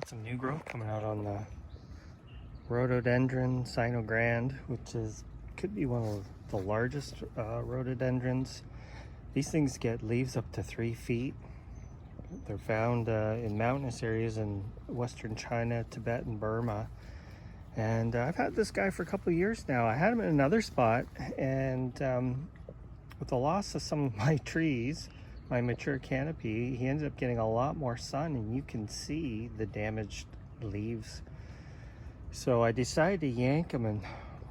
Got some new growth coming out on the Rhododendron sinogrande, which could be one of the largest rhododendrons. These things get leaves up to 3 feet. They're found in mountainous areas in western China, Tibet, and Burma. And I've had this guy for a couple of years now. I had him in another spot, and with the loss of some of my trees, my mature canopy, he ended up getting a lot more sun, and you can see the damaged leaves. So I decided to yank him and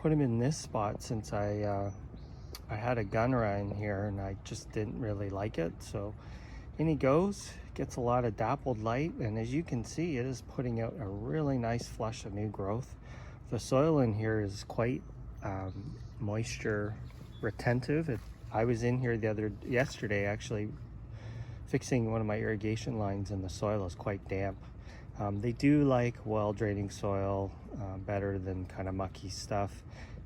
put him in this spot since I had a gunra in here and I just didn't really like it. So in he goes, gets a lot of dappled light, and as you can see, it is putting out a really nice flush of new growth. The soil in here is quite moisture retentive. I was in here yesterday actually fixing one of my irrigation lines, and the soil is quite damp. They do like well draining soil better than kind of mucky stuff,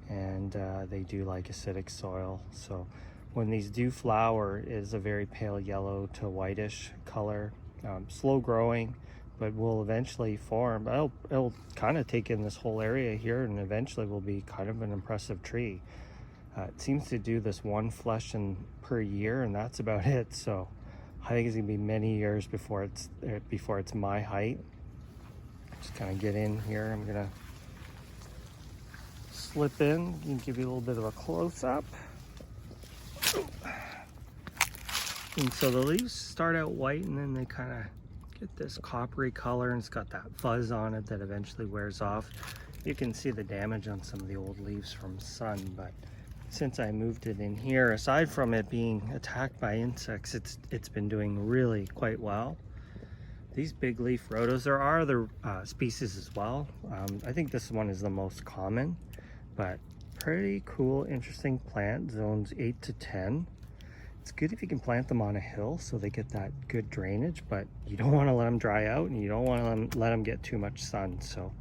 and they do like acidic soil. So when these do flower, it is a very pale yellow to whitish color, slow growing, but will eventually form. It'll kind of take in this whole area here, and eventually will be kind of an impressive tree. It seems to do this one flush per year, and that's about it. So I think it's gonna be many years before it's my height. Just kind of get in here. I'm gonna slip in and give you a little bit of a close-up. And so the leaves start out white, and then they kind of get this coppery color, and it's got that fuzz on it that eventually wears off. You can see the damage on some of the old leaves from sun, but since I moved it in here, aside from it being attacked by insects, it's been doing really quite well. These big leaf rhodos, there are other species as well. I think this one is the most common, but pretty cool, interesting plant, zones 8 to 10. It's good if you can plant them on a hill so they get that good drainage, but you don't want to let them dry out, and you don't want to let them get too much sun. So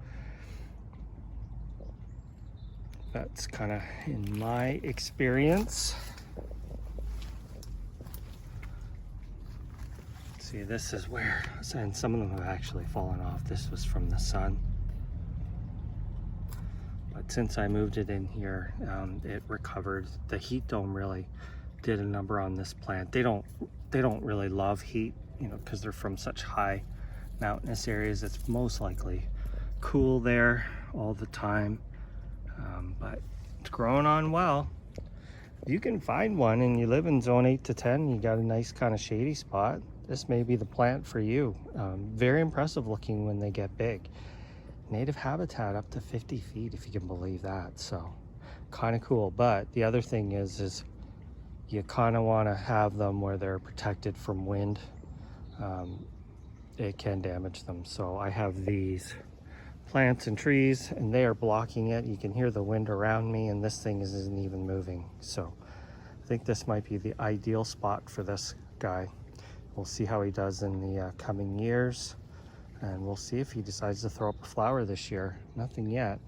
that's kind of in my experience. See, this is where, and some of them have actually fallen off. This was from the sun. But since I moved it in here, it recovered. The heat dome really did a number on this plant. They don't really love heat, you know, because they're from such high mountainous areas. It's most likely cool there all the time. But it's growing on well. If you can find one and you live in zone 8 to 10, you got a nice kind of shady spot, this may be the plant for you. Very impressive looking when they get big. Native habitat up to 50 feet, if you can believe that. So kind of cool. But the other thing is you kind of want to have them where they're protected from wind. It can damage them. So I have these plants and trees, and they are blocking it. You can hear the wind around me, and this thing isn't even moving. So I think this might be the ideal spot for this guy. We'll see how he does in the coming years, and we'll see if he decides to throw up a flower this year. Nothing yet.